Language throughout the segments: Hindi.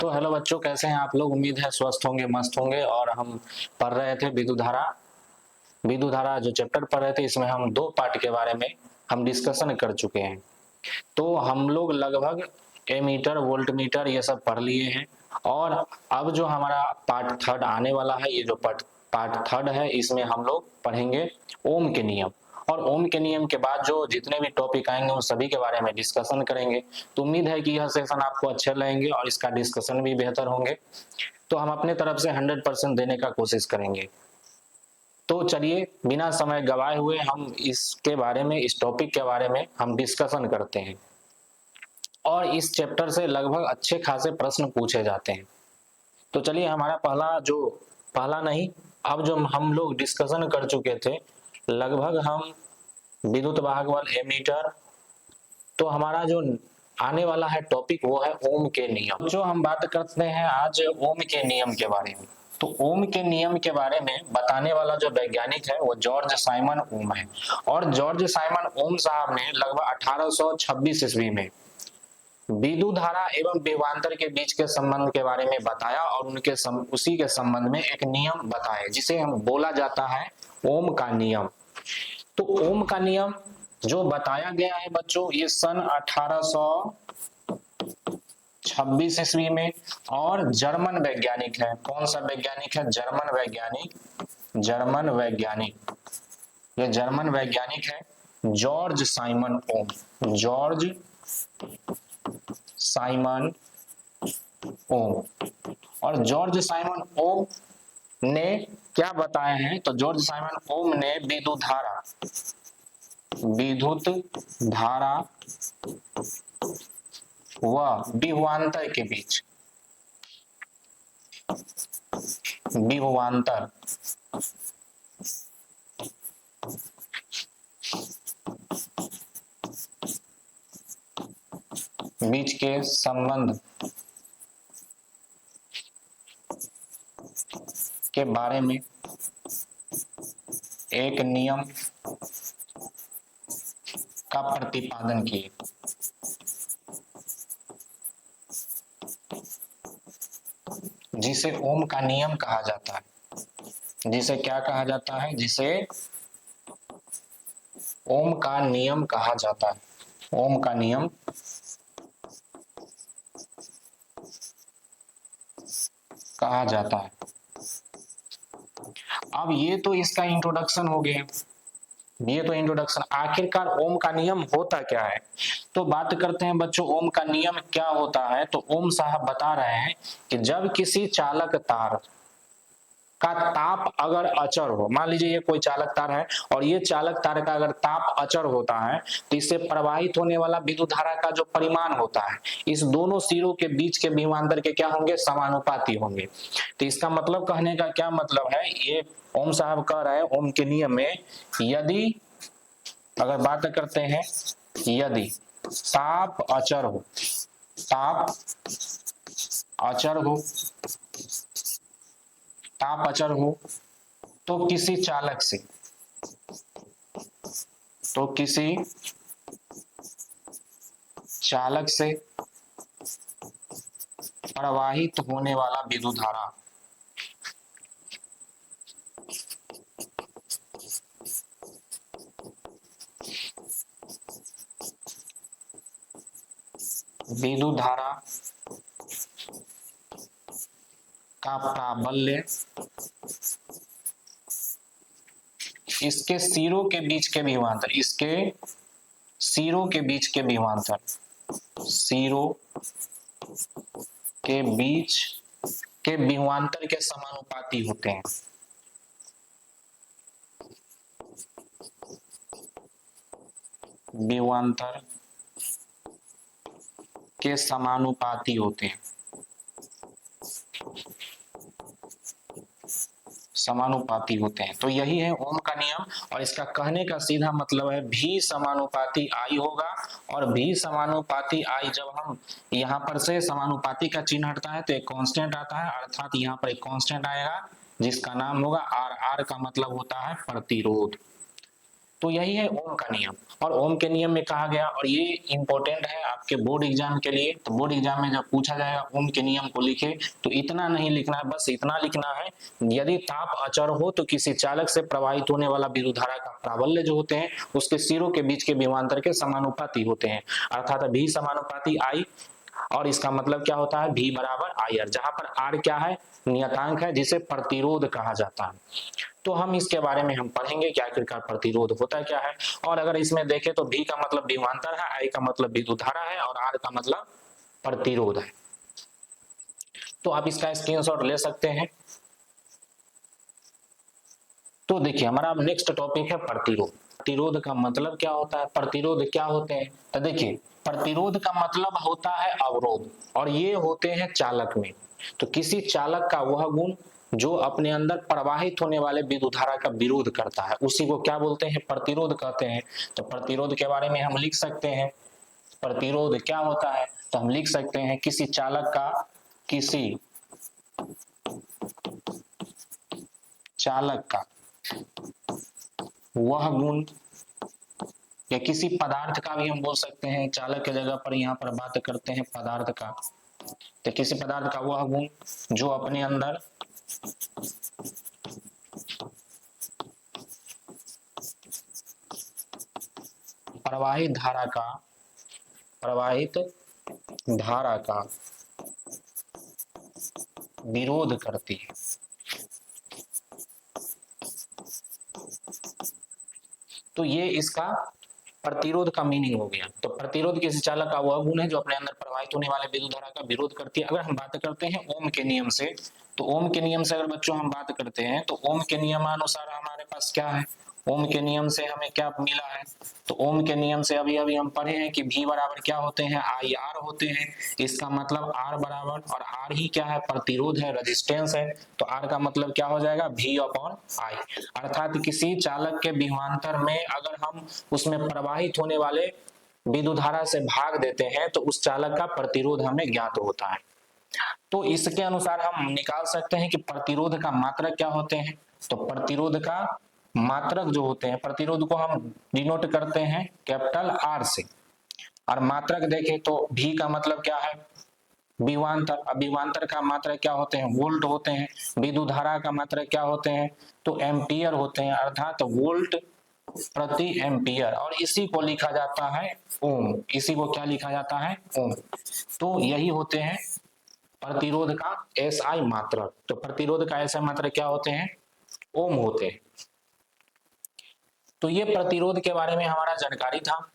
तो हेलो बच्चों, कैसे हैं आप लोग। उम्मीद है स्वस्थ होंगे, मस्त होंगे। और हम पढ़ रहे थे विदुधारा जो चैप्टर पढ़ रहे थे, इसमें हम दो पार्ट के बारे में हम डिस्कशन कर चुके हैं। तो हम लोग लगभग एमीटर, वोल्ट मीटर ये सब पढ़ लिए हैं। और अब जो हमारा पार्ट थर्ड आने वाला है, ये जो पार्ट थर्ड है, इसमें हम लोग पढ़ेंगे ओम के नियम। और ओम के नियम के बाद जो जितने भी टॉपिक आएंगे उन सभी के बारे में डिस्कशन करेंगे। तो उम्मीद है कि यह सेशन आपको अच्छे लगेंगे और इसका डिस्कशन भी बेहतर होंगे। तो हम अपने तरफ से 100% देने का कोशिश करेंगे। तो चलिए बिना समय गवाए हुए हम इसके बारे में, इस टॉपिक के बारे में हम डिस्कशन करते हैं। और इस चैप्टर से लगभग अच्छे खासे प्रश्न पूछे जाते हैं। तो चलिए, हमारा पहला नहीं, अब जो हम लोग डिस्कशन कर चुके थे, लगभग हम विद्युत वाहक बल, एमीटर। तो हमारा जो आने वाला है टॉपिक वो है ओम के नियम। जो हम बात करते हैं आज ओम के नियम के बारे में। तो ओम के नियम के बारे में बताने वाला जो वैज्ञानिक है वो जॉर्ज साइमन ओम है। और जॉर्ज साइमन ओम साहब ने लगभग 1826 ईस्वी में विद्युत धारा एवं विभवांतर के बीच के संबंध के बारे में बताया और उसी के संबंध में एक नियम बताए, जिसे हम बोला जाता है ओम का नियम। तो ओम का नियम जो बताया गया है बच्चों, ये सन 1826 ईस्वी में। और जर्मन वैज्ञानिक है। कौन सा वैज्ञानिक है? जर्मन वैज्ञानिक। ये जर्मन वैज्ञानिक है जॉर्ज साइमन ओम। जॉर्ज साइमन ओम। और जॉर्ज साइमन ओम ने क्या बताए हैं? तो जॉर्ज साइमन ओम ने विद्युत धारा व विभवांतर के बीच के संबंध के बारे में एक नियम का प्रतिपादन किए। जिसे ओम का नियम कहा जाता है। जिसे क्या कहा जाता है? जिसे ओम का नियम कहा जाता है। ओम का नियम कहा जाता है। अब ये तो इसका इंट्रोडक्शन हो गया। ये तो इंट्रोडक्शन। आखिरकार ओम का नियम होता क्या है? तो बात करते हैं बच्चों, ओम का नियम क्या होता है। तो ओम साहब बता रहे हैं कि जब किसी चालक तार का ताप अगर अचर हो, मान लीजिए ये कोई चालक तार है और ये चालक तार का अगर ताप अचर होता है, तो इससे प्रवाहित होने वाला विद्युत धारा का जो परिमाण होता है, इस दोनों सिरों के बीच के विभवांतर के क्या होंगे? समानुपाती होंगे। तो इसका मतलब, कहने का क्या मतलब है, ये ओम साहब कह रहे हैं ओम के नियम में, यदि अगर बात करते हैं, यदि ताप अचर हो तो किसी चालक से प्रवाहित होने वाला विद्युत धारा का प्राबल्य इसके सिरों के बीच के विभवांतर, सिरों के बीच के विभवांतर के समानुपाती होते हैं। विभवांतर के समानुपाती होते हैं। तो यही है ओम का नियम। और इसका कहने का सीधा मतलब है भी समानुपाती आई होगा। और भी समानुपाती आई, जब हम यहाँ पर से समानुपाती का चिन्ह हटता है तो एक कांस्टेंट आता है, अर्थात यहाँ पर एक कांस्टेंट आएगा जिसका नाम होगा आर। आर का मतलब होता है प्रतिरोध। तो यही है ओम का नियम। और ओम के नियम में कहा गया, और ये इंपॉर्टेंट है आपके बोर्ड एग्जाम के लिए, तो बोर्ड एग्जाम में जब पूछा जाएगा ओम के नियम को लिखे, तो इतना नहीं लिखना है, बस इतना लिखना है, यदि ताप अचर हो तो किसी चालक से प्रवाहित होने वाला विद्युत धारा का प्राबल्य जो होते हैं उसके सिरों के बीच के विभवांतर के समानुपाती होते हैं, अर्थात भी समानुपाती आई। और इसका मतलब क्या होता है, V बराबर आई आर, जहां पर आर क्या है, नियतांक है जिसे प्रतिरोध कहा जाता है। तो हम इसके बारे में हम पढ़ेंगे कि आखिरकार प्रतिरोध होता क्या है। और अगर इसमें देखें तो V का मतलब विभवांतर है, I का मतलब विद्युत धारा है, और R का मतलब प्रतिरोध है। तो आप इसका स्क्रीनशॉट ले सकते हैं। तो देखिए हमारा नेक्स्ट टॉपिक है प्रतिरोध। प्रतिरोध का मतलब क्या होता है, प्रतिरोध क्या होते हैं, तो देखिए प्रतिरोध का मतलब होता है अवरोध, और ये होते हैं चालक में। तो किसी चालक का वह गुण जो अपने अंदर प्रवाहित होने वाले विद्युत धारा का विरोध करता है, उसी को क्या बोलते हैं, प्रतिरोध कहते हैं। तो प्रतिरोध के बारे में हम लिख सकते हैं, प्रतिरोध क्या होता है, तो हम लिख सकते हैं किसी चालक का, किसी चालक का वह गुण, या किसी पदार्थ का भी हम बोल सकते हैं, चालक की जगह पर यहाँ पर बात करते हैं पदार्थ का, तो किसी पदार्थ का वह गुण जो अपने अंदर प्रवाहित धारा का विरोध करती है। तो ये इसका प्रतिरोध का मीनिंग हो गया। तो प्रतिरोध किसी चालक का वह गुण है जो अपने अंदर प्रवाहित होने वाले विद्युत धारा का विरोध करती है। अगर हम बात करते हैं ओम के नियम से, तो ओम के नियम से अगर बच्चों हम बात करते हैं, तो ओम के नियमानुसार हमारे पास क्या है, ओम के नियम से हमें क्या मिला है, तो ओम के नियम से अभी अभी हम पढ़े हैं कि V बराबर क्या होते हैं, आई आर होते हैं। इसका मतलब R बराबर, और R ही क्या है, प्रतिरोध है, रेजिस्टेंस है, तो R का मतलब क्या हो जाएगा, V अपॉन I। अर्थात किसी चालक के विभवांतर में अगर हम उसमें प्रवाहित होने वाले विद्युत धारा से भाग देते हैं तो उस चालक का प्रतिरोध हमें ज्ञात होता है। तो इसके अनुसार हम निकाल सकते हैं कि प्रतिरोध का मात्रक क्या होते हैं। तो प्रतिरोध का मात्रक जो होते हैं, प्रतिरोध को हम डिनोट करते हैं कैपिटल R से, और मात्रक देखें तो V का मतलब क्या है, विभवांतर। अब विभवांतर का मात्रक क्या होते हैं, वोल्ट होते हैं। विद्युत धारा का मात्रक क्या होते हैं, तो एम्पियर होते हैं, अर्थात वोल्ट प्रति एम्पियर, और इसी को लिखा जाता है ओम। इसी को क्या लिखा जाता है, ओम। तो यही होते हैं प्रतिरोध का SI मात्रक। तो प्रतिरोध का SI मात्रक क्या होते हैं, ओम होते हैं। तो ये प्रतिरोध के बारे में हमारा जानकारी था।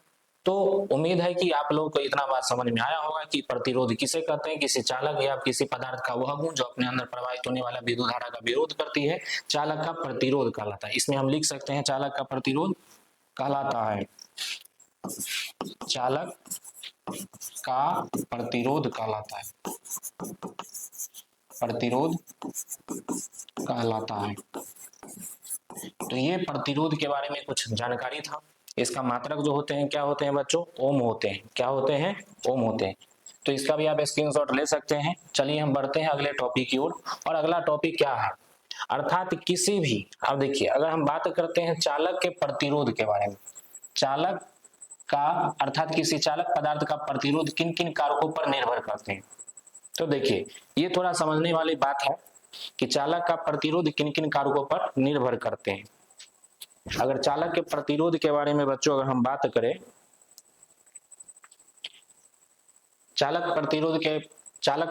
तो उम्मीद है कि आप लोगों को इतना बात समझ में आया होगा कि प्रतिरोध किसे कहते हैं, किसी चालक या किसी पदार्थ का वह गुण जो अपने अंदर प्रवाहित होने वाला विद्युत धारा का विरोध करती है, चालक का प्रतिरोध कहलाता है। इसमें हम लिख सकते हैं चालक का प्रतिरोध कहलाता है, चालक का प्रतिरोध कहलाता है, प्रतिरोध कहलाता है। तो ये प्रतिरोध के बारे में कुछ जानकारी था। इसका मात्रक जो होते हैं क्या होते हैं बच्चों, ओम होते हैं। क्या होते हैं, ओम होते हैं। तो इसका भी आप स्क्रीनशॉट ले सकते हैं। चलिए हम बढ़ते हैं अगले टॉपिक की ओर। और अगला टॉपिक क्या है, अर्थात किसी भी, अब देखिए अगर हम बात करते हैं चालक के प्रतिरोध के बारे में, चालक का अर्थात किसी चालक पदार्थ का प्रतिरोध किन किन कारकों पर निर्भर करते हैं। तो देखिए ये थोड़ा समझने वाली बात है कि चालक का प्रतिरोध किन किन कारकों पर निर्भर करते हैं। अगर चालक के प्रतिरोध के बारे में बच्चों अगर हम बात करें, चालक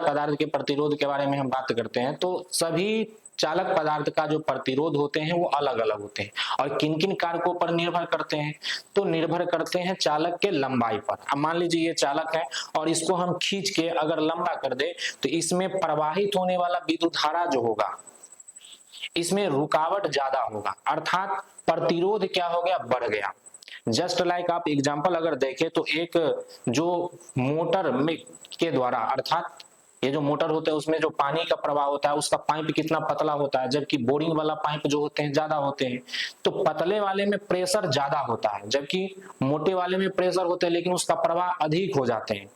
पदार्थ के प्रतिरोध के बारे में हम बात करते हैं, तो सभी चालक पदार्थ का जो प्रतिरोध होते हैं वो अलग अलग होते हैं। और किन किन कारकों पर निर्भर करते हैं, तो निर्भर करते हैं चालक के लंबाई पर। अब मान लीजिए ये चालक है और इसको हम खींच के अगर लंबा कर दे तो इसमें प्रवाहित होने वाला विद्युत धारा जो होगा इसमें रुकावट ज्यादा होगा, अर्थात प्रतिरोध क्या हो गया, बढ़ गया। जस्ट लाइक आप एग्जांपल अगर देखें तो एक जो मोटर में के द्वारा, अर्थात ये जो मोटर होता है उसमें जो पानी का प्रवाह होता है उसका पाइप कितना पतला होता है, जबकि बोरिंग वाला पाइप जो होते हैं ज्यादा होते हैं। तो पतले वाले में प्रेशर ज्यादा होता है जबकि मोटे वाले में प्रेशर होते हैं लेकिन उसका प्रवाह अधिक हो जाते हैं।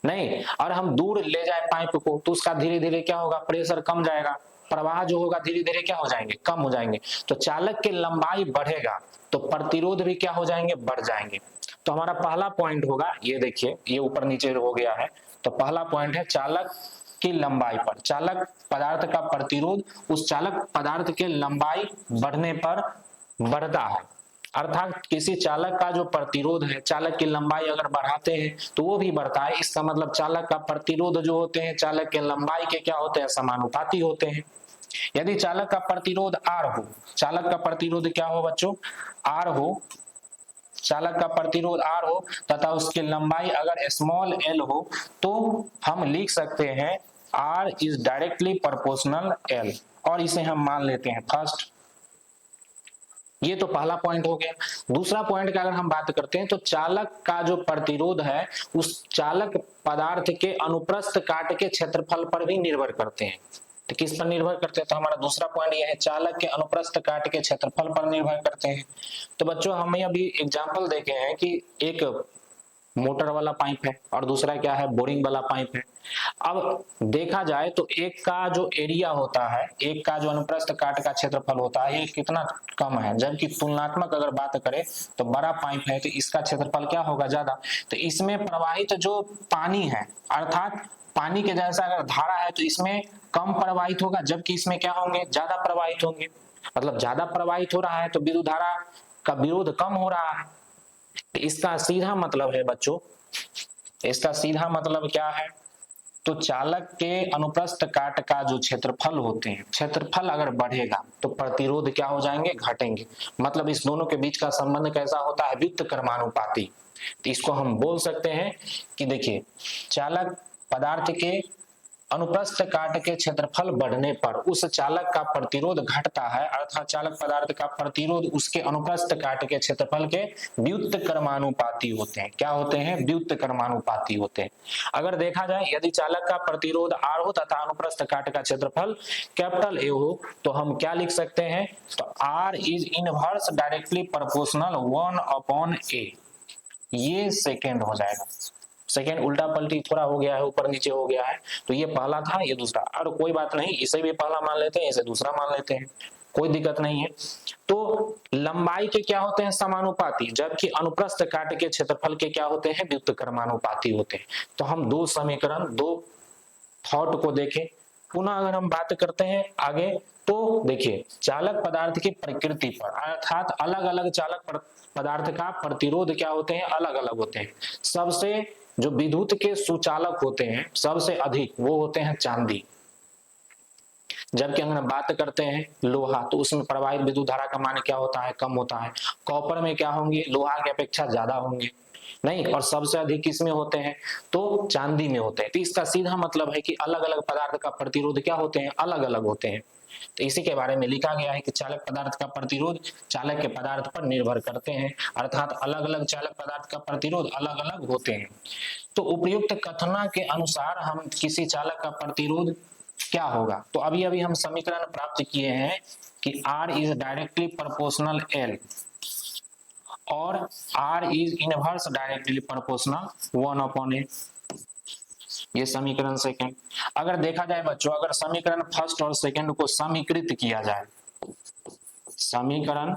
नहीं, और हम दूर ले जाए पाइप को तो उसका धीरे धीरे क्या होगा, प्रेशर कम जाएगा, प्रवाह जो होगा धीरे धीरे क्या हो जाएंगे, कम हो जाएंगे। तो चालक की लंबाई बढ़ेगा तो प्रतिरोध भी क्या हो जाएंगे, बढ़ जाएंगे। तो हमारा पहला पॉइंट होगा, ये देखिए ये ऊपर नीचे हो गया है, तो पहला पॉइंट है चालक की लंबाई पर, चालक पदार्थ का प्रतिरोध उस चालक पदार्थ के लंबाई बढ़ने पर बढ़ता है। अर्थात किसी चालक का जो प्रतिरोध है, चालक की लंबाई अगर बढ़ाते हैं तो वो भी बढ़ता है। इसका मतलब चालक का प्रतिरोध जो होते हैं चालक के लंबाई के क्या होते हैं, समानुपाती होते हैं। यदि चालक का प्रतिरोध R हो, चालक का प्रतिरोध क्या हो बच्चों, R हो, चालक का प्रतिरोध R हो तथा उसकी लंबाई अगर स्मॉल l हो, तो हम लिख सकते हैं R is directly proportional L, और इसे हम मान लेते हैं फर्स्ट। ये तो पहला पॉइंट हो गया। दूसरा पॉइंट का अगर हम बात करते हैं तो चालक का जो प्रतिरोध है उस चालक पदार्थ के अनुप्रस्थ काट के क्षेत्रफल पर भी निर्भर करते हैं। तो किस पर निर्भर करते हैं, तो हमारा दूसरा पॉइंट यह है चालक के अनुप्रस्थ काट के क्षेत्रफल पर निर्भर करते हैं। तो बच्चों हमें अभी एग्जांपल देखे हैं कि एक मोटर वाला पाइप है और दूसरा क्या है, बोरिंग वाला पाइप है। अब देखा जाए तो एक का जो एरिया होता है, एक का जो अनुप्रस्थ काट का क्षेत्रफल होता है ये कितना कम है, जबकि तुलनात्मक अगर बात करें तो बड़ा पाइप है तो इसका क्षेत्रफल क्या होगा, ज्यादा। तो इसमें प्रवाहित जो पानी है, अर्थात पानी के जैसा अगर धारा है तो इसमें कम प्रवाहित होगा, जबकि इसमें क्या होंगे, ज्यादा प्रवाहित होंगे। मतलब ज्यादा प्रवाहित हो रहा है तो विद्युत धारा का विरोध कम हो रहा है। इसका सीधा मतलब है बच्चों, इसका सीधा मतलब क्या है, तो चालक के अनुप्रस्थ काट का जो क्षेत्रफल होते हैं, क्षेत्रफल अगर बढ़ेगा तो प्रतिरोध क्या हो जाएंगे, घटेंगे। मतलब इस दोनों के बीच का संबंध कैसा होता है, व्युत्क्रमानुपाती कर्मानुपाती। तो इसको हम बोल सकते हैं कि देखिए चालक पदार्थ के अनुप्रस्थ काट के क्षेत्रफल बढ़ने पर उस चालक का प्रतिरोध घटता है, अर्थात चालक पदार्थ का प्रतिरोध उसके अनुप्रस्थ काट के क्षेत्रफल के व्युत्क्रमानुपाती होते हैं। क्या होते हैं, व्युत्क्रमानुपाती होते हैं। अगर देखा जाए यदि चालक का प्रतिरोध R हो तथा अनुप्रस्थ काट का क्षेत्रफल कैपिटल A हो तो हम क्या लिख सकते हैं, तो R is inverse directly proportional 1/A। ये सेकेंड हो जाएगा, सेकेंड उल्टा पलटी थोड़ा हो गया है, ऊपर नीचे हो गया है। तो ये पहला था, ये दूसरा, और कोई बात नहीं, इसे भी पहला मान लेते हैं, इसे दूसरा मान लेते हैं, कोई दिक्कत नहीं है। तो लंबाई के क्या होते हैं, समानुपाती, जबकि अनुप्रस्थ काट के क्षेत्रफल के क्या होते हैं, व्युत्क्रमानुपाती होते हैं। तो हम दो समीकरण, दो थॉट को देखें। पुनः अगर हम बात करते हैं आगे तो देखिए चालक पदार्थ की प्रकृति पर, अर्थात अलग अलग चालक पदार्थ का प्रतिरोध क्या होते हैं, अलग अलग होते हैं। सबसे जो विद्युत के सुचालक होते हैं सबसे अधिक वो होते हैं चांदी, जबकि अगर हम बात करते हैं लोहा तो उसमें प्रवाहित विद्युत धारा का मान क्या होता है, कम होता है। कॉपर में क्या होंगे, लोहा की अपेक्षा ज्यादा होंगे, नहीं, और सबसे अधिक किसमें होते हैं, तो चांदी में होते हैं। तो इसका सीधा मतलब है कि अलग अलग पदार्थ का प्रतिरोध क्या होते हैं, अलग अलग होते हैं। तो इसी के बारे में लिखा गया है कि चालक पदार्थ का प्रतिरोध चालक के पदार्थ पर निर्भर करते हैं, अर्थात अलग अलग चालक पदार्थ का प्रतिरोध अलग अलग होते हैं। तो उपयुक्त कथना के अनुसार हम किसी चालक का प्रतिरोध क्या होगा, तो अभी अभी हम समीकरण प्राप्त किए हैं कि R is directly proportional L और R is inverse directly proportional 1/A। ये समीकरण सेकंड। अगर देखा जाए बच्चों, अगर समीकरण फर्स्ट और सेकंड को समीकृत किया जाए, समीकरण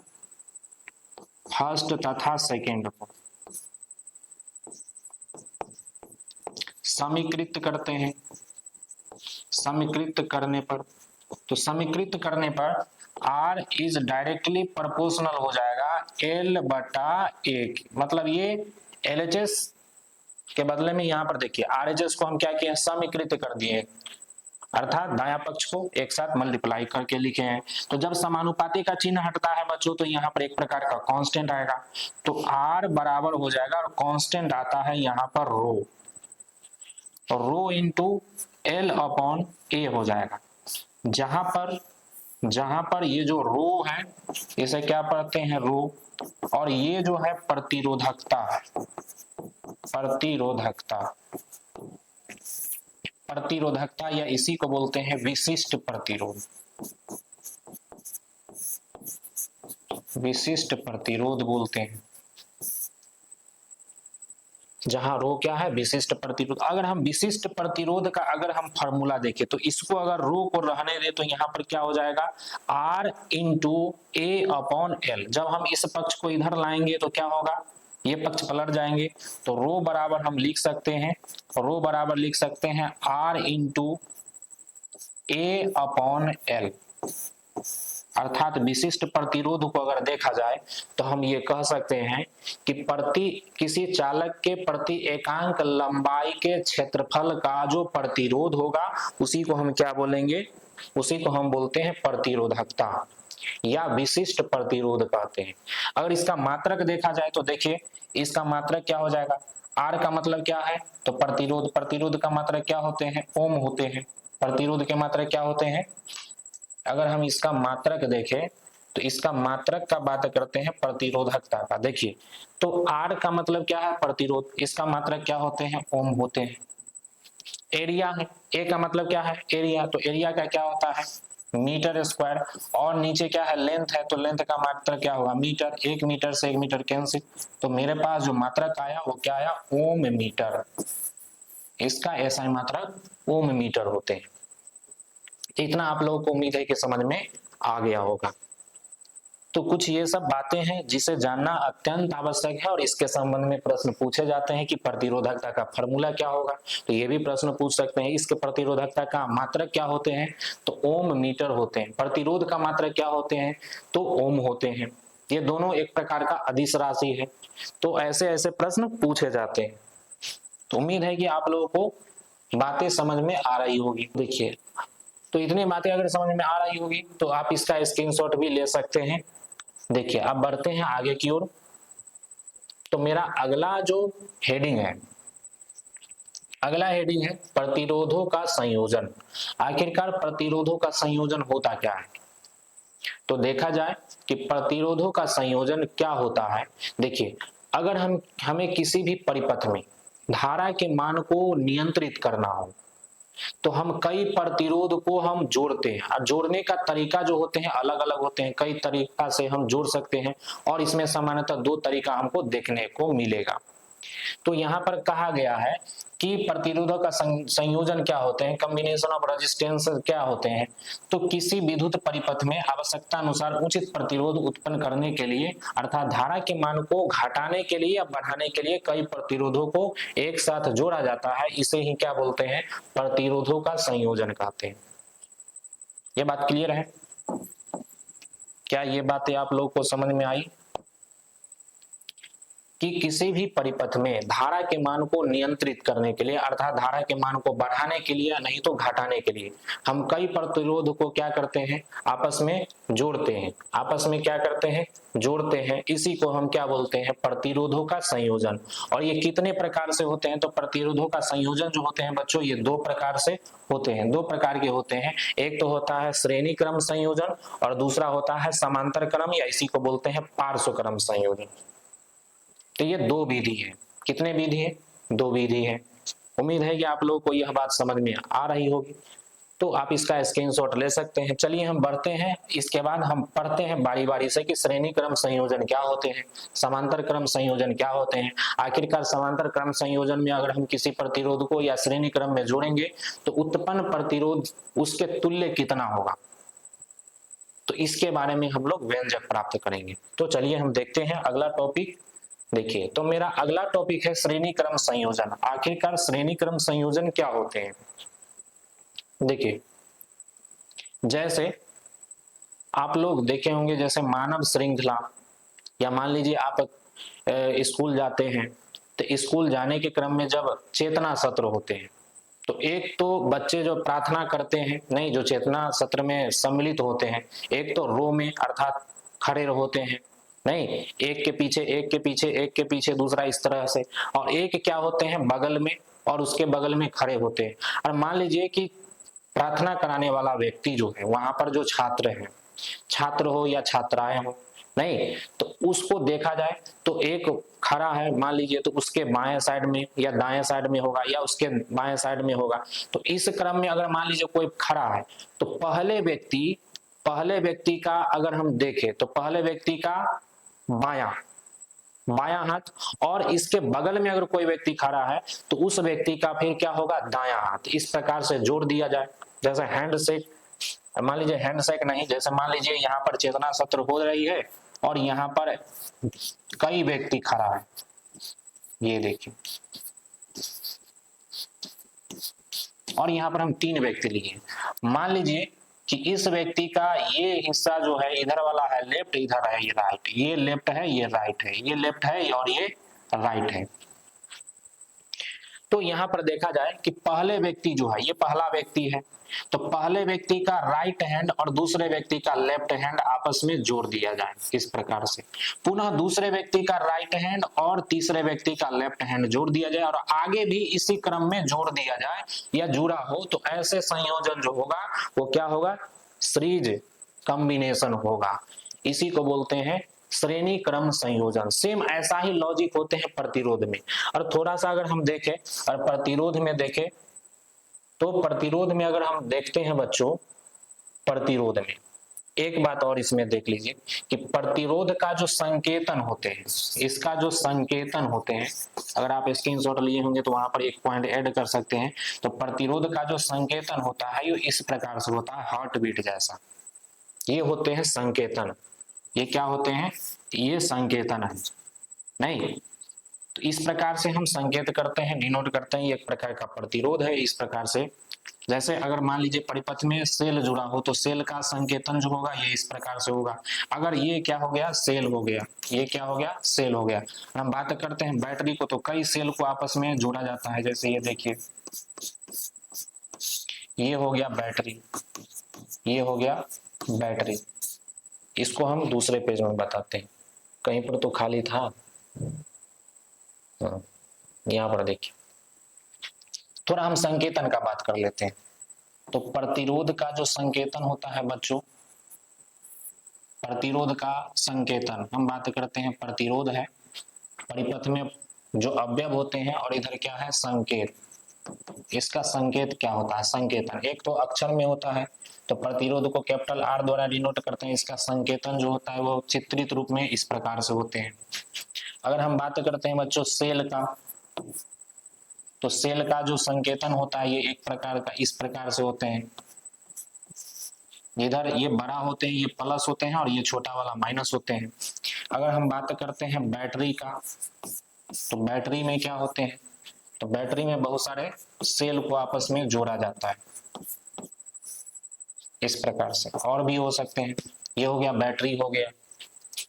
फर्स्ट तथा सेकंड को समीकृत करते हैं, समीकृत करने पर, तो समीकृत करने पर R इज डायरेक्टली प्रोपोर्शनल हो जाएगा L/A। मतलब ये LHS के बदले में यहाँ पर देखिए RHS को हम क्या किए, समीकृत कर दिए, अर्थात दाया पक्ष को एक साथ मल्टीप्लाई करके लिखे हैं। तो जब समानुपाती का चिन्ह हटता है बच्चों तो यहाँ पर एक प्रकार का कांस्टेंट आएगा, तो R बराबर हो जाएगा, और कांस्टेंट आता है यहाँ पर रो, रो इंटू L/A हो जाएगा। जहां पर ये जो रो है इसे क्या पढ़ते हैं, रो, और ये जो है प्रतिरोधकता है, प्रतिरोधकता, प्रतिरोधकता या इसी को बोलते हैं विशिष्ट प्रतिरोध, विशिष्ट प्रतिरोध बोलते हैं। जहां रो क्या है, विशिष्ट प्रतिरोध। अगर हम विशिष्ट प्रतिरोध का अगर हम फॉर्मूला देखें तो इसको अगर रो को रहने दे तो यहाँ पर क्या हो जाएगा, R इंटू ए अपॉन एल। जब हम इस पक्ष को इधर लाएंगे तो क्या होगा, ये पक्ष पलट जाएंगे। तो रो बराबर हम लिख सकते हैं, रो बराबर लिख सकते हैं R इंटू ए अपॉन एल। अर्थात विशिष्ट प्रतिरोध को अगर देखा जाए तो हम ये कह सकते हैं कि किसी चालक के प्रति एकांक लंबाई के क्षेत्रफल का जो प्रतिरोध होगा उसी को हम क्या बोलेंगे, उसी को हम बोलते हैं प्रतिरोधकता या विशिष्ट प्रतिरोध कहते हैं। अगर इसका मात्रक देखा जाए तो देखिए इसका मात्रक क्या हो जाएगा, आर का मतलब क्या है, तो प्रतिरोध, प्रतिरोध का मात्रक क्या होते हैं, ओम होते हैं। प्रतिरोध के मात्रक क्या होते हैं, अगर हम इसका मात्रक देखें तो इसका मात्रक का बात करते हैं प्रतिरोधकता का। देखिए तो R का मतलब क्या है, प्रतिरोध, इसका मात्रक क्या होते हैं, ओम होते हैं। एरिया है, ए का मतलब क्या है, एरिया, तो एरिया का क्या होता है, मीटर स्क्वायर। और नीचे क्या है, लेंथ है, तो लेंथ का मात्रक क्या होगा, मीटर। 1 मीटर से 1 मीटर कैंसिल, तो मेरे पास जो मात्रक आया वो क्या आया, ओम मीटर। इसका ऐसा मात्रक ओम मीटर होते हैं। इतना आप लोगों को उम्मीद है कि समझ में आ गया होगा। तो कुछ ये सब बातें हैं जिसे जानना अत्यंत आवश्यक है और इसके संबंध में प्रश्न पूछे जाते हैं कि प्रतिरोधकता का फॉर्मूला क्या होगा, तो ये भी प्रश्न पूछ सकते हैं। इसके प्रतिरोधकता का मात्रक क्या होते हैं, तो ओम मीटर होते हैं। प्रतिरोध का मात्रक क्या होते हैं, तो ओम होते हैं। ये दोनों एक प्रकार का अदिश राशि है। तो ऐसे ऐसे प्रश्न पूछे जाते हैं। तो उम्मीद है कि आप लोगों को बातें समझ में आ रही होगी। देखिए तो इतनी बातें अगर समझ में आ रही होगी तो आप इसका स्क्रीनशॉट भी ले सकते हैं। देखिए अब बढ़ते हैं आगे की ओर। तो मेरा अगला जो हेडिंग है, अगला हेडिंग है प्रतिरोधों का संयोजन। आखिरकार प्रतिरोधों का संयोजन होता क्या है, तो देखा जाए कि प्रतिरोधों का संयोजन क्या होता है। देखिए अगर हमें किसी भी परिपथ में धारा के मान को नियंत्रित करना हो तो हम कई प्रतिरोध को हम जोड़ते हैं, और जोड़ने का तरीका जो होते हैं अलग अलग होते हैं। कई तरीका से हम जोड़ सकते हैं और इसमें सामान्यतः 2 तरीका हमको देखने को मिलेगा। तो यहाँ पर कहा गया है कि प्रतिरोधों का संयोजन क्या होते हैं, कॉम्बिनेशन ऑफ रेजिस्टेंस क्या होते हैं। तो किसी विद्युत परिपथ में आवश्यकता अनुसार उचित प्रतिरोध उत्पन्न करने के लिए, अर्थात धारा के मान को घटाने के लिए या बढ़ाने के लिए कई प्रतिरोधों को एक साथ जोड़ा जाता है, इसे ही क्या बोलते हैं, प्रतिरोधों का संयोजन कहते हैं। ये बात क्लियर है, क्या ये बातें आप लोग को समझ में आई कि किसी भी परिपथ में धारा के मान को नियंत्रित करने के लिए, अर्थात धारा के मान को बढ़ाने के लिए नहीं तो घटाने के लिए हम कई प्रतिरोध को क्या करते हैं, आपस में जोड़ते हैं। आपस में क्या करते हैं, जोड़ते हैं। इसी को हम क्या बोलते हैं, प्रतिरोधों का संयोजन। और ये कितने प्रकार से होते हैं, तो प्रतिरोधों का संयोजन जो होते हैं बच्चों ये 2 प्रकार से होते हैं, 2 प्रकार के होते हैं। एक तो होता है श्रेणी क्रम संयोजन और दूसरा होता है समांतर क्रम या इसी को बोलते हैं पार्श्व क्रम संयोजन। तो ये 2 विधि है। कितने विधि है, 2 विधि है। उम्मीद है कि आप लोगों को यह बात समझ में आ रही होगी। तो आप इसका स्क्रीनशॉट ले सकते हैं। चलिए हम बढ़ते हैं, इसके बाद हम पढ़ते हैं बारी बारी से कि श्रेणी क्रम संयोजन क्या होते हैं, समांतर क्रम संयोजन क्या होते हैं। आखिरकार समांतर क्रम संयोजन में अगर हम किसी प्रतिरोध को या श्रेणी क्रम में जोड़ेंगे तो उत्पन्न प्रतिरोध उसके तुल्य कितना होगा, तो इसके बारे में हम लोग व्यंजक प्राप्त करेंगे। तो चलिए हम देखते हैं अगला टॉपिक। देखिए तो मेरा अगला टॉपिक है श्रेणी क्रम संयोजन। आखिरकार श्रेणी क्रम संयोजन क्या होते हैं। देखिए जैसे आप लोग देखे होंगे, जैसे मानव श्रृंखला, या मान लीजिए आप स्कूल जाते हैं तो स्कूल जाने के क्रम में जब चेतना सत्र होते हैं तो एक तो बच्चे जो प्रार्थना करते हैं, नहीं जो चेतना सत्र में सम्मिलित होते हैं, एक तो रो में अर्थात खड़े होते हैं, नहीं एक के पीछे एक के पीछे एक के पीछे दूसरा इस तरह से, और एक क्या होते हैं बगल में और उसके बगल में खड़े होते हैं। और मान लीजिए कि प्रार्थना कराने वाला व्यक्ति जो है वहां पर जो छात्र है, छात्र हो या छात्राएं हो, नहीं तो उसको देखा जाए तो एक खड़ा है मान लीजिए तो उसके बाएं साइड में या दाएं साइड में होगा या उसके बाएं साइड में होगा। तो इस क्रम में अगर मान लीजिए कोई खड़ा है तो पहले व्यक्ति का अगर हम देखें तो पहले व्यक्ति का बायां बायां हाथ, और इसके बगल में अगर कोई व्यक्ति खड़ा है तो उस व्यक्ति का फिर क्या होगा, दायां हाथ। इस प्रकार से जोड़ दिया जाए। जैसे हैंडशेक, मान लीजिए हैंडशेक नहीं, जैसे मान लीजिए यहाँ पर चेतना सत्र हो रही है और यहाँ पर कई व्यक्ति खड़ा है, ये देखिए, और यहाँ पर हम 3 व्यक्ति लिए। मान लीजिए कि इस व्यक्ति का ये हिस्सा जो है इधर वाला है लेफ्ट, इधर है ये राइट, ये लेफ्ट है ये राइट है, ये लेफ्ट है और ये राइट है। तो यहाँ पर देखा जाए कि पहले व्यक्ति जो है, ये पहला व्यक्ति है, तो पहले व्यक्ति का राइट हैंड और दूसरे व्यक्ति का लेफ्ट हैंड आपस में जोड़ दिया जाए इस प्रकार से। पुनः दूसरे व्यक्ति का राइट हैंड और तीसरे व्यक्ति का लेफ्ट हैंड जोड़ दिया जाए, और आगे भी इसी क्रम में जोड़ दिया जाए या जुड़ा हो, तो ऐसे संयोजन जो होगा वो क्या होगा, सीरीज कॉम्बिनेशन होगा। इसी को बोलते हैं श्रेणी क्रम संयोजन। सेम ऐसा ही लॉजिक होते हैं प्रतिरोध में। और थोड़ा सा अगर हम देखें और प्रतिरोध में देखें, तो प्रतिरोध में अगर हम देखते हैं बच्चों, प्रतिरोध में एक बात और इसमें देख लीजिए कि प्रतिरोध का जो संकेतन होते हैं, इसका जो संकेतन होते हैं, अगर आप स्क्रीनशॉट लिए होंगे तो वहां पर एक पॉइंट ऐड कर सकते हैं। तो प्रतिरोध का जो संकेतन होता है ये इस प्रकार से होता है, हार्ट बीट जैसा। ये होते हैं संकेतन। ये क्या होते हैं, ये संकेतन है नहीं। तो इस प्रकार से हम संकेत करते हैं, डिनोट करते हैं, ये एक प्रकार का प्रतिरोध है। इस प्रकार से जैसे अगर मान लीजिए परिपथ में सेल जुड़ा हो तो सेल का संकेतन जो होगा ये इस प्रकार से होगा। अगर ये क्या हो गया, सेल हो गया, ये क्या हो गया, सेल हो गया। हम बात करते हैं बैटरी को, तो कई सेल को आपस में जोड़ा जाता है। जैसे ये देखिए, ये हो गया बैटरी, ये हो गया बैटरी। इसको हम दूसरे पेज में बताते हैं, कहीं पर तो खाली था। यहाँ पर देखिए, थोड़ा हम संकेतन का बात कर लेते हैं। तो प्रतिरोध का जो संकेतन होता है बच्चों, प्रतिरोध का संकेतन हम बात करते हैं, प्रतिरोध है, परिपथ में जो अवयव होते हैं, और इधर क्या है, संकेत। इसका संकेत क्या होता है, संकेतन एक तो अक्षर में होता है, तो प्रतिरोध को कैपिटल आर द्वारा डिनोट करते हैं। इसका संकेतन जो होता है वो चित्रित रूप में इस प्रकार से होते हैं। अगर हम बात करते हैं बच्चों सेल का, तो सेल का जो संकेतन होता है ये एक प्रकार का इस प्रकार से होते हैं। इधर ये बड़ा होते हैं, ये प्लस होते हैं, और ये छोटा वाला माइनस होते हैं। अगर हम बात करते हैं बैटरी का, तो बैटरी में क्या होते हैं, तो बैटरी में बहुत सारे सेल को आपस में जोड़ा जाता है इस प्रकार से, और भी हो सकते हैं। ये हो गया बैटरी हो गया,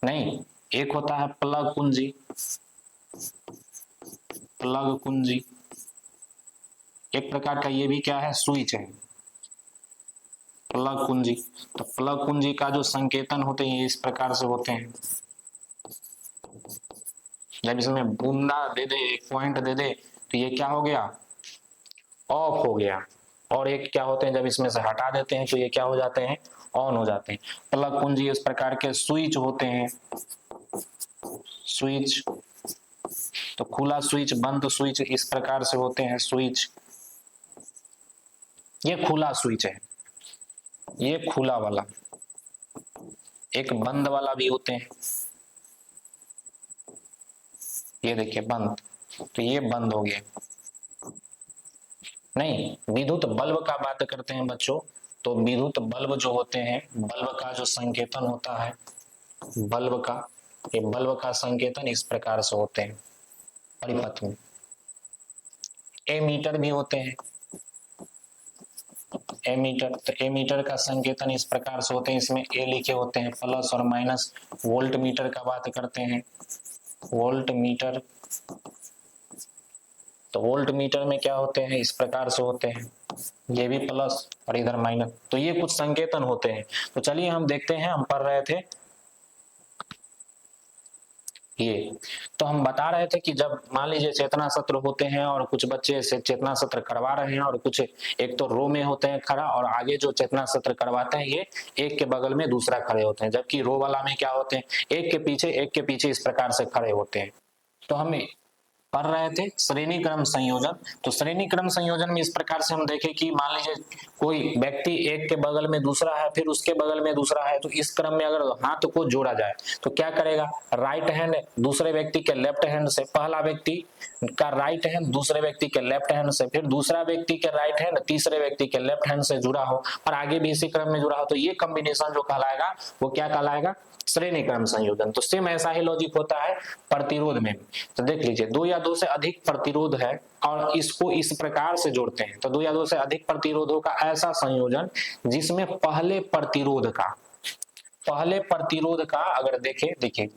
नहीं एक होता है प्लग कुंजी, प्लग कुंजी एक प्रकार का, ये भी क्या है, स्विच है, प्लग कुंजी। तो प्लग कुंजी का जो संकेतन होते हैं ये इस प्रकार से होते हैं। जब इसमें बूंदा दे दे, एक पॉइंट दे दे, तो ये क्या हो गया, ऑफ हो गया। और एक क्या होते हैं, जब इसमें से हटा देते हैं तो ये क्या हो जाते हैं, ऑन हो जाते हैं। प्लग कुंजी इस प्रकार के स्विच होते हैं, स्विच। तो खुला स्विच, बंद स्विच इस प्रकार से होते हैं स्विच। ये खुला स्विच है, ये खुला वाला। एक बंद वाला भी होते हैं, ये देखिए बंद, तो ये बंद हो गया। नहीं, विद्युत बल्ब का बात करते हैं बच्चों, तो विद्युत बल्ब जो होते हैं, बल्ब का जो संकेतन होता है, बल्ब का, ये बल्ब का संकेतन इस प्रकार से होते हैं परिपथ में। एमीटर भी होते हैं, एमीटर, तो एमीटर का संकेतन इस प्रकार से होते हैं, इसमें ए लिखे होते हैं, प्लस और माइनस। वोल्ट मीटर का बात करते हैं, वोल्ट मीटर, तो वोल्ट मीटर में क्या होते हैं, इस प्रकार से होते हैं, ये भी प्लस और इधर माइनस। तो ये कुछ संकेतन होते हैं। तो चलिए हम देखते हैं, हम पढ़ रहे थे ये, तो हम बता रहे थे कि जब मान लीजिए चेतना सत्र होते हैं और कुछ बच्चे से चेतना सत्र करवा रहे हैं, और कुछ एक तो रो में होते हैं खड़ा, और आगे जो चेतना सत्र करवाते हैं ये एक के बगल में दूसरा खड़े होते हैं, जबकि रो वाला में क्या होते हैं, एक के पीछे इस प्रकार से खड़े होते हैं। तो हमें पढ़ रहे थे श्रेणी क्रम संयोजन। तो श्रेणी क्रम संयोजन में इस प्रकार से हम देखें कि मान लीजिए कोई व्यक्ति एक के बगल में दूसरा है, फिर उसके बगल में दूसरा है, तो इस क्रम में अगर हाथ को जोड़ा जाए तो क्या करेगा, राइट हैंड दूसरे व्यक्ति के लेफ्ट हैंड से, पहला व्यक्ति का राइट हैंड दूसरे व्यक्ति के लेफ्ट हैंड से, फिर दूसरा व्यक्ति के राइट हैंड तीसरे व्यक्ति के लेफ्ट हैंड से जुड़ा हो और आगे भी इसी क्रम में जुड़ा हो, तो ये कॉम्बिनेशन जो कहलाएगा वो क्या कहलाएगा, श्रेणी क्रम संयोजन। तो सेम ऐसा ही लॉजिक होता है प्रतिरोध में। तो देख लीजिए दो या दो से अधिक प्रतिरोध है और इसको इस प्रकार से जोड़ते हैं, तो दो या दो से अधिक प्रतिरोधों का ऐसा संयोजन जिसमें पहले प्रतिरोध का अगर देखें, देखिए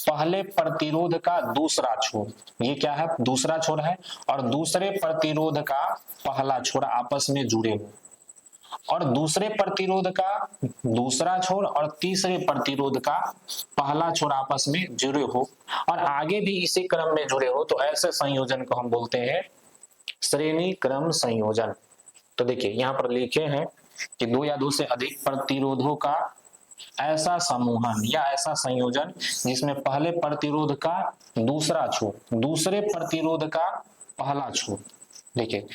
पहले प्रतिरोध का दूसरा छोर, ये क्या है, दूसरा छोर है, और दूसरे प्रतिरोध का पहला छोर आपस में जुड़े हो, और दूसरे प्रतिरोध का दूसरा छोर और तीसरे प्रतिरोध का पहला छोर आपस में जुड़े हो और आगे भी इसी क्रम में जुड़े हो, तो ऐसे संयोजन को हम बोलते हैं श्रेणी क्रम संयोजन। तो देखिए यहां पर लिखे हैं कि दो या दो से अधिक प्रतिरोधों का ऐसा समूहन या ऐसा संयोजन जिसमें पहले प्रतिरोध का दूसरा छोर दूसरे प्रतिरोध का पहला छोर, देखिए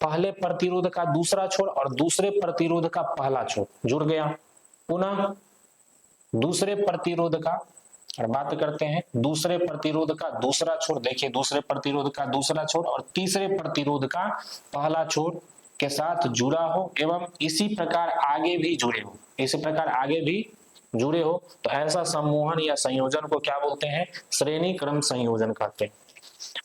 पहले प्रतिरोध का दूसरा छोर और दूसरे प्रतिरोध का पहला छोर जुड़ गया, पुनः दूसरे प्रतिरोध का, और बात करते हैं दूसरे प्रतिरोध का दूसरा छोर, देखिए दूसरे प्रतिरोध का दूसरा छोर और तीसरे प्रतिरोध का पहला छोर के साथ जुड़ा हो एवं इसी प्रकार आगे भी जुड़े हो, इसी प्रकार आगे भी जुड़े हो, तो ऐसा समूहन या संयोजन को क्या बोलते हैं, श्रेणी क्रम संयोजन कहते हैं।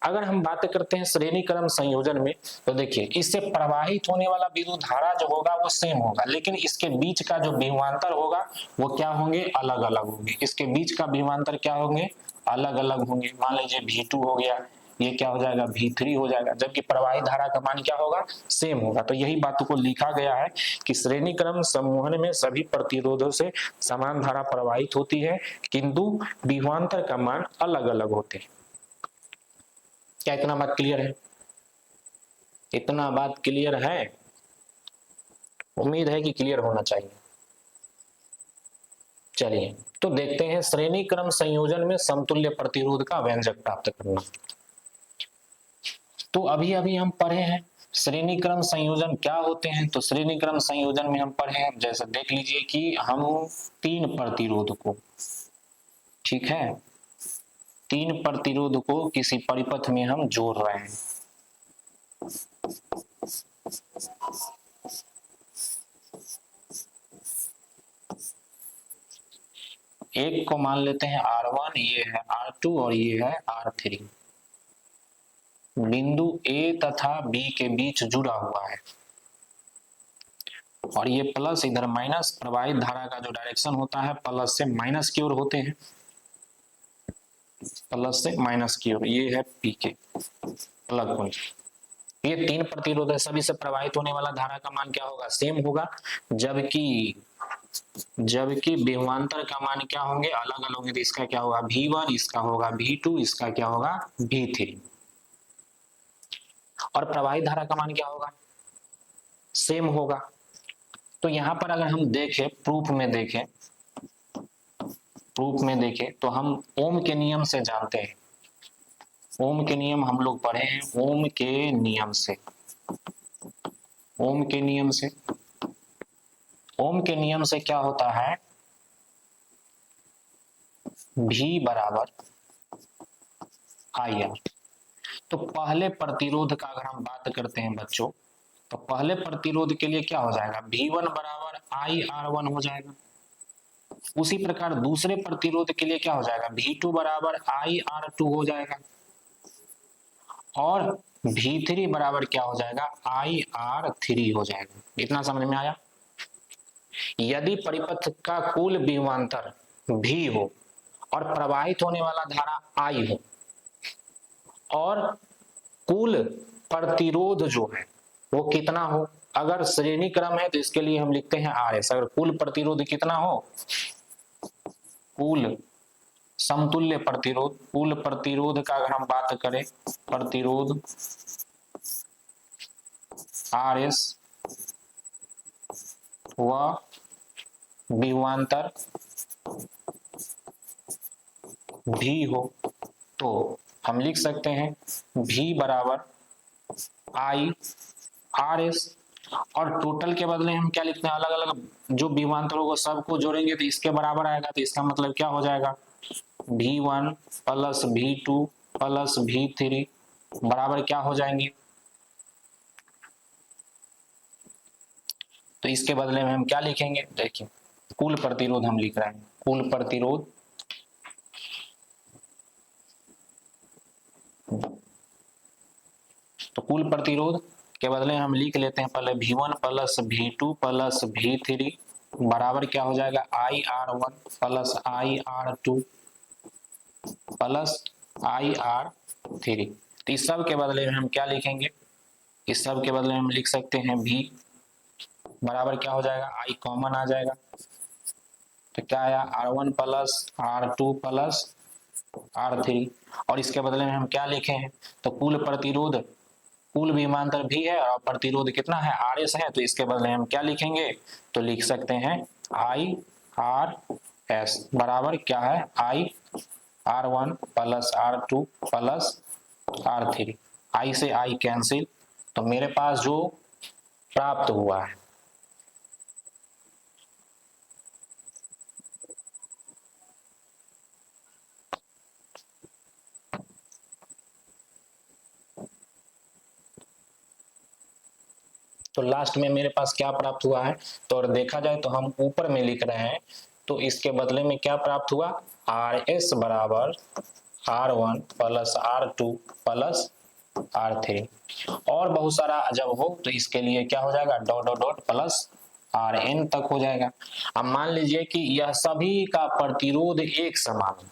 अगर हम बात करते हैं श्रेणी क्रम संयोजन में, तो देखिए इससे प्रवाहित होने वाला विद्युत धारा जो होगा वो सेम होगा, लेकिन इसके बीच का जो विभवांतर होगा वो क्या होंगे, अलग अलग होंगे। इसके बीच का विभवांतर क्या होंगे, अलग अलग होंगे। मान लीजिए V2 हो गया, ये क्या हो जाएगा, V3 हो जाएगा, जबकि प्रवाहित धारा का मान क्या होगा, सेम होगा। तो यही बात को लिखा गया है कि श्रेणी क्रम समूहन में सभी प्रतिरोधों से समान धारा प्रवाहित होती है किंतु विभवांतर का मान अलग अलग होते हैं। क्या इतना बात क्लियर है, इतना बात क्लियर है, उम्मीद है कि क्लियर होना चाहिए। चलिए तो देखते हैं श्रेणी क्रम संयोजन में समतुल्य प्रतिरोध का व्यंजक प्राप्त करना। तो अभी अभी हम पढ़े हैं श्रेणी क्रम संयोजन क्या होते हैं। तो श्रेणी क्रम संयोजन में हम पढ़े हैं, जैसे देख लीजिए कि हम तीन प्रतिरोध को, ठीक है, तीन प्रतिरोध को किसी परिपथ में हम जोड़ रहे हैं। एक को मान लेते हैं R1, ये है R2 और ये है R3। बिंदु A तथा B के बीच जुड़ा हुआ है और ये प्लस इधर माइनस, प्रवाहित धारा का जो डायरेक्शन होता है प्लस से माइनस की ओर होते हैं, प्लस से माइनस की ओर, ये है P के अलग पॉइंट। ये तीन प्रतिरोध है, सभी से प्रवाहित होने वाला धारा का मान क्या होगा, सेम होगा, जबकि विभवांतर का मान क्या होंगे, अलग अलग होंगे। तो इसका क्या होगा V1, इसका होगा V2, इसका क्या होगा V3, और प्रवाहित धारा का मान क्या होगा, सेम होगा। तो यहां पर अगर हम देखें प्रूफ में देखें तो हम ओम के नियम से जानते हैं, ओम के नियम हम लोग पढ़े हैं, ओम के नियम से क्या होता है, V बराबर IR। तो पहले प्रतिरोध का अगर हम बात करते हैं बच्चों, तो पहले प्रतिरोध के लिए क्या हो जाएगा, V1 बराबर IR1 हो जाएगा। उसी प्रकार दूसरे प्रतिरोध के लिए क्या हो जाएगा, V2 बराबर IR2 हो जाएगा, और V3 बराबर क्या हो जाएगा, IR3 हो जाएगा। इतना समझ में आया। यदि परिपथ का कुल विभवांतर V हो और प्रवाहित होने वाला धारा I हो और कुल प्रतिरोध जो है वो कितना हो, अगर श्रेणी क्रम है तो इसके लिए हम लिखते हैं RS। अगर कुल प्रतिरोध कितना हो, कुल समतुल्य प्रतिरोध, कुल प्रतिरोध का अगर हम बात करें, प्रतिरोध RS व विभवांतर V हो, तो हम लिख सकते हैं V बराबर I आर एस, और टोटल के बदले हम क्या लिखते हैं, अलग अलग जो विभवांतरों को सबको जोड़ेंगे तो इसके बराबर आएगा। तो इसका मतलब क्या हो जाएगा, V1 plus V2 plus V3 बराबर क्या हो जाएंगे। तो इसके बदले में हम क्या लिखेंगे, देखिए कुल प्रतिरोध हम लिख रहे हैं, कुल प्रतिरोध तो कुल प्रतिरोध के बदले हम लिख लेते हैं पहले V1 plus V2 plus V3 बराबर क्या हो जाएगा, IR1 plus IR2 plus IR3। तो इस सब के बदले में हम क्या लिखेंगे, इस सब के बदले में हम लिख सकते हैं V बराबर क्या हो जाएगा, I कॉमन आ जाएगा तो क्या आया, R1 plus R2 plus R3, और इसके बदले में हम क्या लिखे हैं, तो कुल प्रतिरोध, कुल विभवांतर भी है और प्रतिरोध कितना है, RS है। तो इसके बदले हम क्या लिखेंगे, तो लिख सकते हैं IRS बराबर क्या है, IR1 plus R2 plus R3। I से I कैंसिल, तो मेरे पास जो प्राप्त हुआ है तो लास्ट में मेरे पास क्या प्राप्त हुआ है, तो और देखा जाए तो हम ऊपर में लिख रहे हैं, तो इसके बदले में क्या प्राप्त हुआ, RS बराबर R1 plus R2 plus R3, और बहुत सारा जब हो तो इसके लिए क्या हो जाएगा, dot dot dot plus RN तक हो जाएगा। अब मान लीजिए कि यह सभी का प्रतिरोध एक समान है,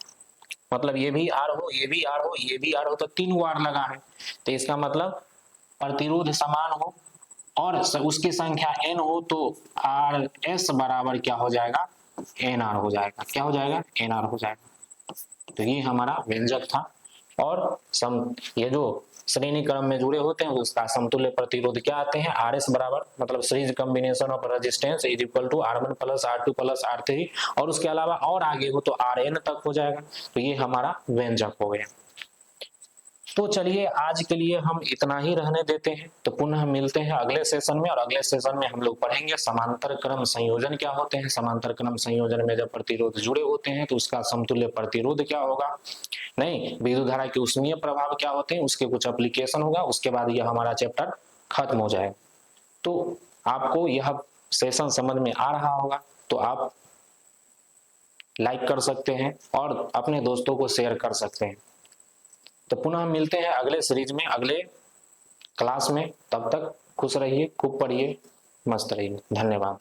मतलब ये भी R हो, ये भी R हो, ये भी R हो, तो 3 वार लगा है, तो इसका मतलब प्रतिरोध समान हो और उसकी संख्या n हो, तो RS बराबर क्या हो जाएगा, NR हो जाएगा, क्या हो जाएगा, NR हो जाएगा। तो ये हमारा व्यंजक था, और ये जो श्रेणी क्रम में जुड़े होते हैं उसका समतुल्य प्रतिरोध क्या आते हैं, RS बराबर मतलब series combination of resistance is equal to R1 plus R2 plus R3, और उसके अलावा और आगे हो तो RN तक हो जाएगा। तो ये हमारा व्यंजक हो गया। तो चलिए आज के लिए हम इतना ही रहने देते हैं, तो पुनः मिलते हैं अगले सेशन में, और अगले सेशन में हम लोग पढ़ेंगे समांतर क्रम संयोजन क्या होते हैं, समांतर क्रम संयोजन में जब प्रतिरोध जुड़े होते हैं तो उसका समतुल्य प्रतिरोध क्या होगा, नहीं विद्युत धारा के ऊष्मीय प्रभाव क्या होते हैं, उसके कुछ एप्लीकेशन होगा, उसके बाद यह हमारा चैप्टर खत्म हो जाएगा। तो आपको यह सेशन समझ में आ रहा होगा तो आप लाइक कर सकते हैं और अपने दोस्तों को शेयर कर सकते हैं। तो पुनः मिलते हैं अगले सीरीज में, अगले क्लास में, तब तक खुश रहिए, खूब पढ़िए, मस्त रहिए, धन्यवाद।